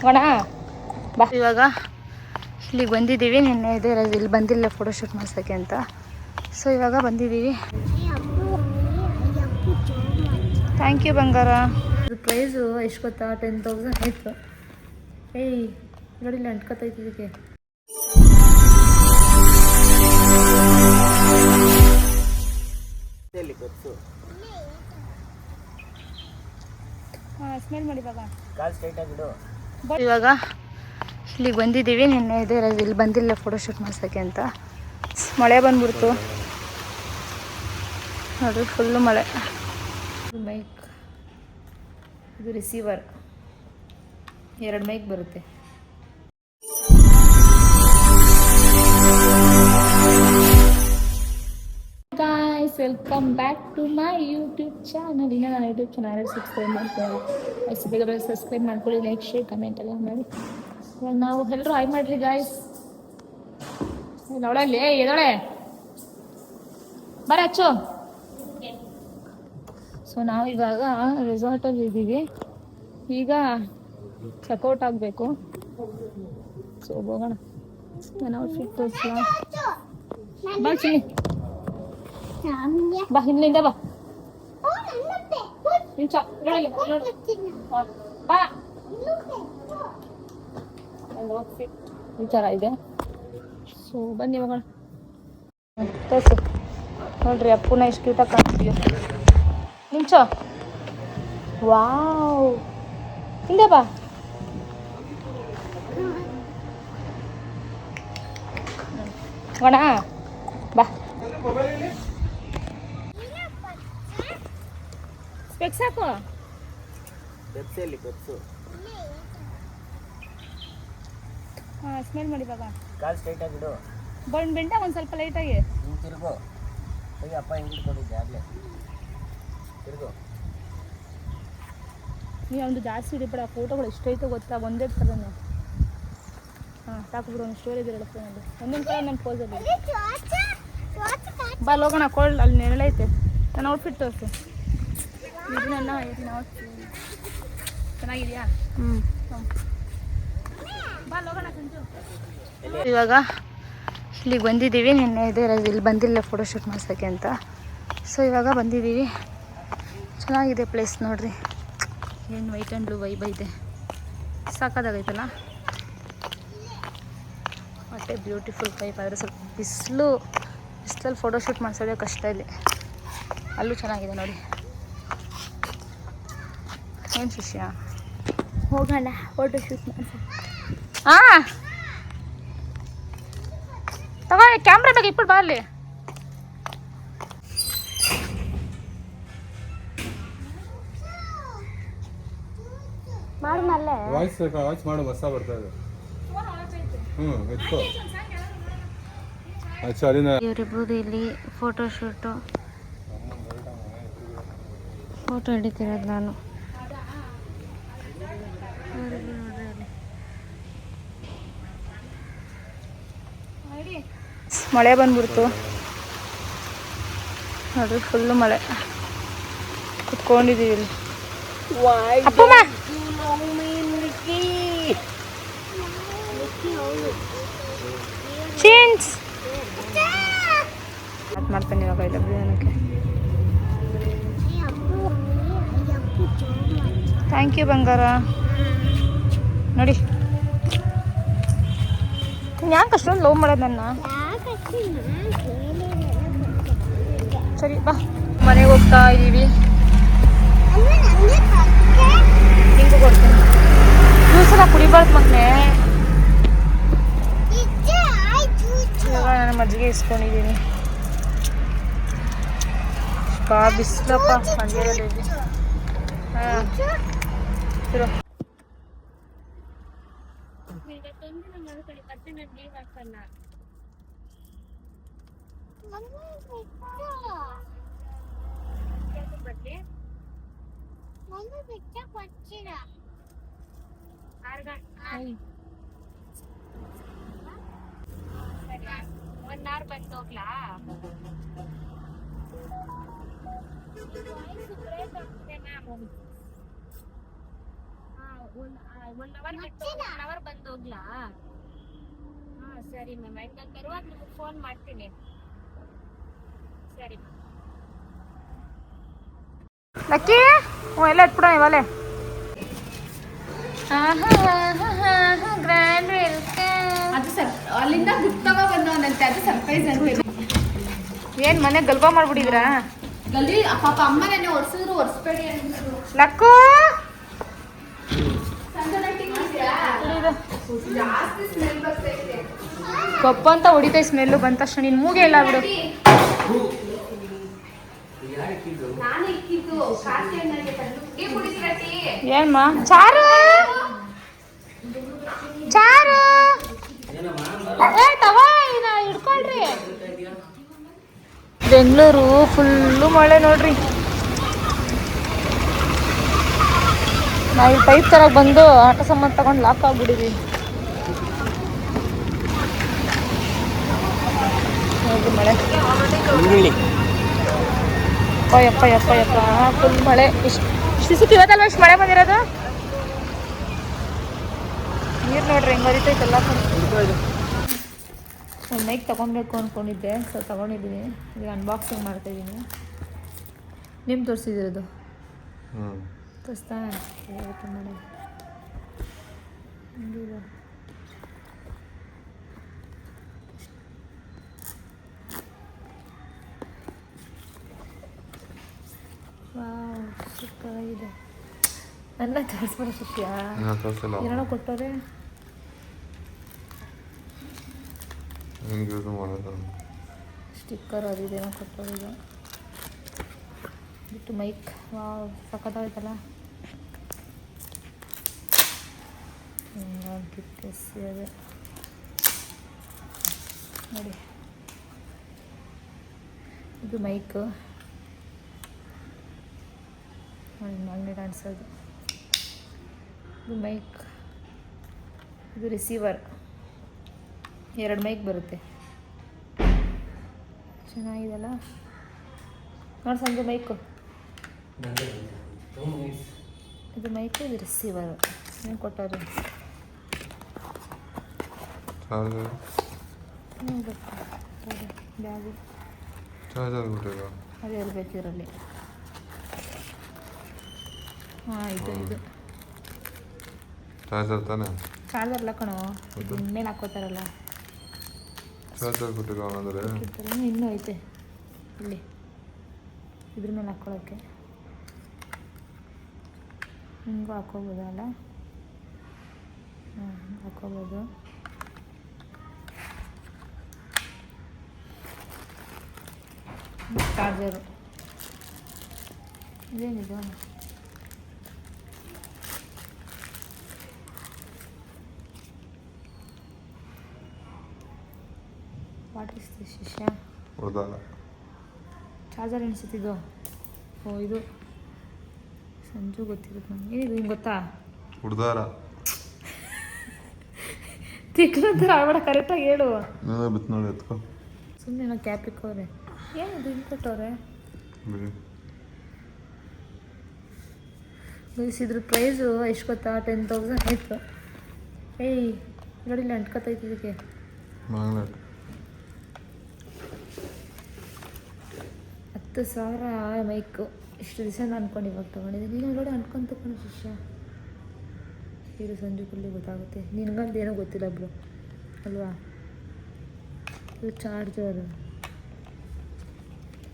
ಒಣ ಬಾ. ಇವಾಗ ಇಲ್ಲಿಗೆ ಬಂದಿದ್ದೀವಿ. ನಿನ್ನೆ ಇದೆ ಇಲ್ಲಿ ಬಂದಿಲ್ಲ ಫೋಟೋಶೂಟ್ ಮಾಡ್ಸೋಕ್ಕೆ ಅಂತ. ಸೊ ಇವಾಗ ಬಂದಿದ್ದೀವಿ. ಥ್ಯಾಂಕ್ ಯು ಬಂಗಾರ. ಇದು ಪ್ರೈಸು ಎಷ್ಟು ಗೊತ್ತಾ? 10,000 ಆಯಿತು. ಏಯ್ ನೋಡಿಲ್ಲ ಅಂಟ್ಕೊತೈತೆ ಇದಕ್ಕೆ. ಸ್ಮೆಲ್ ಮಾಡಿ ಇವಾಗ ಇಲ್ಲಿಗೆ ಬಂದಿದ್ದೀವಿ. ನಿನ್ನೆ ಇದೆ ಇಲ್ಲಿ ಬಂದಿಲ್ಲ ಫೋಟೋಶೂಟ್ ಮಾಡ್ಸೋಕ್ಕೆ ಅಂತ. ಮಳೆ ಬಂದ್ಬಿಡ್ತು ಅದು ಫುಲ್ಲು ಮಳೆ. ಮೈಕ್ ಇದು ರಿಸೀವರ್, 2 ಮೈಕ್ ಬರುತ್ತೆ. Guys welcome back to my YouTube channel. ಇನ್ನು ನಾನು ಯೂಟ್ಯೂಬ್ ಚಾನಲ್ ಸಬ್ಸ್ಕ್ರೈಬ್ ಮಾಡ್ಕೊಳ್ಳಿ. ಬೇಗ ಸಬ್ಸ್ಕ್ರೈಬ್ ಮಾಡ್ಕೊಳ್ಳಿ, ಲೈಕ್ ಶೇರ್ ಕಮೆಂಟ್ ಎಲ್ಲ ಮಾಡಿ. ಇವಾಗ ನಾವು ಎಲ್ಲರೂ ಹಾಯ್ ಮಾಡಿರಿ ಗಾಯ್ಸ್. ಅವಳಲ್ಲಿ ಎದೊಳೆ ಬರ ಹಚ್ಚು. ಸೊ ನಾವು ಇವಾಗ ರೆಸಾರ್ಟಲ್ಲಿ ಇದ್ದೀವಿ. ಈಗ ಚೆಕ್ಔಟ್ ಆಗಬೇಕು. ಸೊ ಹೋಗೋಣ. ನಾನು ಔಟ್ಫಿಟ್ ತೋರಿಸಲ ಬಾ ಚಿನ್ನಿ, ಬಾ ಹಿಂದಿಂದ ಬಾ. ಬಾ ಔಟ್ಫಿಟ್ ಈ ಥರ ಇದೆ. ಸೊ ಬನ್ನಿ ಹೋಗೋಣ. ತೋರಿಸು ನೋಡ್ರಿ, ಅಪ್ಪುನ ಎಷ್ಟು ಕ್ಯೂಟಾಗಿ ಕಾಣಿಸ್ತೀವಿ. ನಿಂಚೋ. ವಾವ್, ಹಿಂದೆ ಬಾ. ಒಣ ಬಾ. ಸ್ಪೆಕ್ಸ್ ಹಾಕು. ಹಾಂ ಸ್ಮೆಲ್ ಮಾಡಿ ಬಾಬಾ. ಕಾಲ್ ಸ್ಟ್ರೈಟ್ ಆಗಿ ಇಡು. ಬೆಂಡ ಒಂದು ಸ್ವಲ್ಪ ಲೈಟಾಗಿ ತಿರುಗು. ಅಪ್ಪ ಹಿಂಗೆ ಇಟ್ಕೊಂಡಿದ್ದೆ ಆಗಲೇ. ತಿರುಗು. ನೀವು ಒಂದು ಜಾಸ್ತಿ ಹಿಡಿಬೇಡ. ಫೋಟೋಗಳು ಎಷ್ಟೈತೋ ಗೊತ್ತಾ, ಒಂದೇ ಥರನೇ. ಹಾಂ ಸಾಕು ಬಿಡು. ಒಂದು ಸ್ಟೋರೇಜ್ ಇರಲ್ಲ ಫೋನಲ್ಲಿ. ಒಂದೊಂದು ಥರ ನನ್ನ ಪೋಸಲ್ಲಿ ಬಾ ಹೋಗೋಣ. ಕೋಲ್ಡ್ ಅಲ್ಲಿ ನೆರಳೈತೆ. ನನ್ನ ಔಟ್ಫಿಟ್ ತೋರಿಸು. ಇದು ನನ್ನ ಔಟ್ಫಿಟ್ ಚೆನ್ನಾಗಿದೆಯಾ? ಬಾ ಹೋಗೋಣ ಸಂಜು. ಇವಾಗ ಇಲ್ಲಿಗೆ ಬಂದಿದ್ದೀವಿ. ನಿನ್ನೆ ಇದೆ ಇಲ್ಲಿ ಬಂದಿಲ್ಲ ಫೋಟೋಶೂಟ್ ಮಾಡ್ಸೋಕ್ಕೆ ಅಂತ. ಸೊ ಇವಾಗ ಬಂದಿದ್ದೀವಿ. ಚೆನ್ನಾಗಿದೆ ಪ್ಲೇಸ್ ನೋಡ್ರಿ. ಏನು ವೈಟ್ ಆ್ಯಂಡ್ ಬ್ಲೂ ವೈಬ್ ಇದೆ. ಸಾಕಾಗೈತಲ್ಲ. ಮತ್ತೆ ಬ್ಯೂಟಿಫುಲ್ ವೈಬ್. ಆದರೆ ಸ್ವಲ್ಪ ಬಿಸಿಲಲ್ಲಿ ಫೋಟೋಶೂಟ್ ಮಾಡಿಸೋದೇ ಕಷ್ಟ ಇಲ್ಲಿ. ಅಲ್ಲೂ ಚೆನ್ನಾಗಿದೆ ನೋಡಿ. ಏನು ಶಿಷ್ಯ ಹೋಗೋಣ ಫೋಟೋಶೂಟ್ ಮಾಡಿಸಿ. ಹಾಂ ತಗೋ ಕ್ಯಾಮ್ರಾ ಬೇಕು ಇಪ್ಪಳು ಬಾ ಅಲ್ಲಿ. ಮಾಡನಲ್ಲೇ ವಾಯ್ಸ್ ಮಾಡು. ಹೊಸ ಬರ್ತಾ ಇದೆ. ಎತ್ಕೋ. ಇವರಿಬ್ಬರು ಇಲ್ಲಿ ಫೋಟೋಶೂಟು ಫೋಟೋ ಹಿಡಿತಿರೋದು ನಾನು. ಮಳೆ ಬಂದ್ಬಿಡ್ತು ಅದು ಫುಲ್ಲು ಮಳೆ. ಕುತ್ಕೊಂಡಿದ್ದೀವಿ ಇಲ್ಲಿ. ಅಪ್ಪಮ್ಮ ಚೇಂಜ್ ಮಾಡ್ತಾನೆ ಇವಾಗ. ಇಲ್ಲ ಬಿಡೋಣಕ್ಕೆ. ಥ್ಯಾಂಕ್ ಯು ಬಂಗಾರ. ನೋಡಿ ಯಾಕೆ ಅಷ್ಟೊಂದು ಲವ್ ಮಾಡೋದು ನನ್ನ? ಸರಿ ಬಾ. ಮನೆಗೆ ಹೋಗ್ತಾ ಇದ್ದೀವಿ. ಹಿಂಗೂ ಕೊಡ್ತೀನಿ. ಜ್ಯೂಸೆಲ್ಲ ಕುಡಿಬಾರ್ದು ಮಗನೆ. ಇವಾಗ ನಾನು ಮಜ್ಜಿಗೆ ಇಸ್ಕೊಂಡಿದ್ದೀನಿ. ಬಿಸಿಲಪ್ಪ ಮಂಡ್ಯದಲ್ಲಿ. ಹಾಂ ಇರೋ. ಬಂದೋಗ್ಲಾ ಒನ್ ಅವರ್ ಬಂದು ಹೋಗ್ಲಾ? ಹಾ ಸರಿ ಮ್ಯಾಮ್, ಆಯ್ತು ಬರುವಾಗ ನಿಮ್ಗೆ ಫೋನ್ ಮಾಡ್ತೀನಿ. ಸರಿ ಮ್ಯಾಮ್. ಲಕ್ಕಿ ಎಲ್ಲ ಎತ್ಬಿಡ ಇವಲೆ. Grand welcome. ಅದು ಅಲ್ಲಿಂದ ಬುಕ್ ತಗೋ ಬಂದವನಂತೆ, ಅದು ಸರ್ಪ್ರೈಸ್ ಅಂತ. ಏನ್ ಮನೆ ಗಲ್ಬಾ ಮಾಡ್ಬಿಟ್ಟಿದ್ರಾ? ಗಲ್ಲಿ ಪಾಪ ಅಮ್ಮ ನೆನೆ ಒರ್ಸಿದ್ರು, ಒರ್ಸ್ಬೇಡಿ ಅಂದ್ರು. ಲಕ್ಕು ಜಾಸ್ತಿ ಸ್ಮೆಲ್ ಬರ್ತೈತೆ. ಕಪ್ಪು ಅಂತ ಹೊಡಿತೈ ಸ್ಮೆಲ್ಲು ಬಂದ ತಕ್ಷಣ. ನಿನ್ ಮೂಗೆ ಇಲ್ಲ ಬಿಡು. ನಾನು ಇಕ್ಕಿದ್ದು ಕಾಸಿ ಎಣ್ಣೆಗೆ ತಂದು ಟೀ ಕುಡಿತೀರಾ? ಟೀ ಏನ್ಮ ಚಾರು ಚಾರು ಏ ತಗೋ ಹಿಡ್ಕೊಳ್ರಿ. ಬೆಂಗಳೂರು ಫುಲ್ಲು ಮಳೆ ನೋಡ್ರಿ. ನಾವು ಪೈಪ್ ತರಕ್ಕೆ ಬಂದು ಆಟೋ ಸಾಮಾನು ತಗೊಂಡು ಲಾಕ್ ಆಗ್ಬಿಟ್ಟಿದ್ವಿ. ನೋಡ್ರಿ ಮಳೆ. ಯಪ್ಪ ಯಪ್ಪ ಯಪ್ಪ ಫುಲ್ ಮಳೆ. ಇಷ್ಟು ಇವತ್ತಲ್ವ ಇಷ್ಟು ಮಳೆ ಬಂದಿರೋದು. ನೀರು ನೋಡ್ರಿ ಹೆಂಗೆ ಹರಿತೈತಲ್ಲ. ಒಂದು ಮೈಕ್ ತೊಗೊಬೇಕು ಅಂದ್ಕೊಂಡಿದ್ದೆ, ಸೊ ತೊಗೊಂಡಿದ್ದೀನಿ. ಈಗ ಅನ್ಬಾಕ್ಸಿಂಗ್ ಮಾಡ್ತಾಯಿದ್ದೀನಿ. ನಿಮ್ಮ ತೋರಿಸಿದಿರೋದು ತೋರಿಸ್ತಾ ಮಾಡಿ ಹಂಗಿದೆ. ವಾವ್ ಸೂಪರಾಗಿದೆ. ನನ್ನ ತೋರಿಸ್ಬಿಡ ಶಿಷ್ಯ. ಏನೋ ಕೊಟ್ಟವ್ರೆ. ಸ್ಟಿಕ್ಕರ್ ಅದಿದೇನೋ ಕೊಟ್ಟವ್ರಿಗೆ. ಬಿಟ್ಟು ಮೈಕ್ ವಾವ್ ಸಖತ್ತಾಯ್ತಲ್ಲ. ಅದೇ ನೋಡಿ, ಇದು ಮೈಕ್ ಹಂಗೆ ಕಾಣಿಸೋದು. ಇದು ಮೈಕ್, ಇದು ರಿಸೀವರ್. 2 ಮೈಕ್ ಬರುತ್ತೆ. ಚೆನ್ನಾಗಿದೆಲ್ಲ ನೋಡಿ ಸಂಜೆ ಮೈಕು. ಇದು ಮೈಕು, ಇದು ರಿಸೀವರು. ಏನು ಕೊಟ್ಟವ್ರಿ? ಬ್ಯಾಗು ಅದೇ ಇರಬೇಕು ಇದರಲ್ಲಿ. ಹಾಂ ಇದು ಚಾರ್ಜರ್ ತಾನೆ? ಚಾರ್ಜರ್ ಇಲ್ಲ ಕಣೋ, ಮೇಲೆ ಹಾಕೋತಾರಲ್ಲ. ಚಾರ್ಜರ್ ಕೊಟ್ಟಿಲ್ಲ ಇನ್ನೂ ಐತೆ ಇಲ್ಲಿ, ಇದ್ರ ಮೇಲೆ ಹಾಕ್ಕೊಳ್ಳೋಕ್ಕೆ. ಹಿಂಗೂ ಹಾಕೋಬೋದಲ್ಲ. ಹಾಕೋಬೋದು. ಚಾರ್ಜರು ಇದೇನಿದು? ವಾಟ್ ಇಸ್ ದಿಸ್ ಶಿಷ್ಯ? ಚಾರ್ಜರ್ ಎಣಿಸುತ್ತಿದ್ದು. ಓ ಇದು ಸಂಜು ಗೊತ್ತಿರುತ್ತೆ ನನಗೆ. ಏನಿದು ಹಿಂಗೆ ಗೊತ್ತಾ? ಹುಡ್ದಾರ ತಿಕ್ಕಂತರ ಆಗ್ಬೇಡ, ಕರೆಕ್ಟಾಗಿ ಹೇಳು. ಬಿತ್ತು ನೋಡಿ ಎತ್ಕೊ. ಸುಮ್ಮನೆ ನಾವು ಕ್ಯಾಪ್ ಇಕ್ಕವ್ರೆ. ಏನಿದು ಹಿಂಗೆ ಕೊಟ್ಟವ್ರೆ? ಇದ್ರ ಪ್ರೈಸು ಎಷ್ಟು ಗೊತ್ತಾ? 10,000 ಆಯಿತು. ಏಯ್ ನೋಡಿಲ್ಲ, ಅಂಟ್ಕೊತೈತಿ ಇದಕ್ಕೆ. Magnet 10,000 mic. ಇಷ್ಟು ದಿವಸ ಅಂದ್ಕೊಂಡು ಇವಾಗ ತೊಗೊಂಡಿದ್ದೀನಿ. ನೀನು ನೋಡಿ ಅಂದ್ಕೊಂಡು ತಗೊಂಡು ಶಿಷ್ಯ. ಇದು ಸಂಜೆ ಫುಲ್ಲಿ ಗೊತ್ತಾಗುತ್ತೆ. ನಿನ್ಗಂತ ಏನೋ ಗೊತ್ತಿಲ್ಲ ಬ್ರೋ ಅಲ್ವಾ? ಇದು ಚಾರ್ಜರು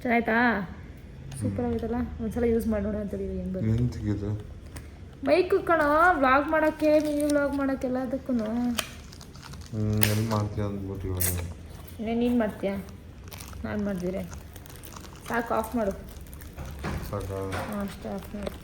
ಚೆನ್ನಾಯ್ತಾ? ಸೂಪರ್ ಆಗೈತಲ್ಲ. ಒಂದ್ಸಲ ಯೂಸ್ ಮಾಡಿ ನೋಡೋ ಅಂತೇಳಿ. ಏನು ಬರುತ್ತೆ ಮೈಕು ಕಣ, ವ್ಲಾಗ್ ಮಾಡೋಕ್ಕೆ, ಮಿನಿ ವ್ಲಾಗ್ ಮಾಡೋಕ್ಕೆ ಎಲ್ಲದಕ್ಕೂ. ಎಲ್ಲಿ ಮಾಡ್ತೀಯ ಅಂದ್ಬಿಟ್ಟು ನೀನು ಮಾಡ್ತೀಯಾ? ನಾನು ಮಾಡಿದ್ರೆ ಸಾಕು. ಆಫ್ ಮಾಡು. ಸಾಕು ಹಾಂ ಅಷ್ಟೇ, ಆಫ್ ಮಾಡು.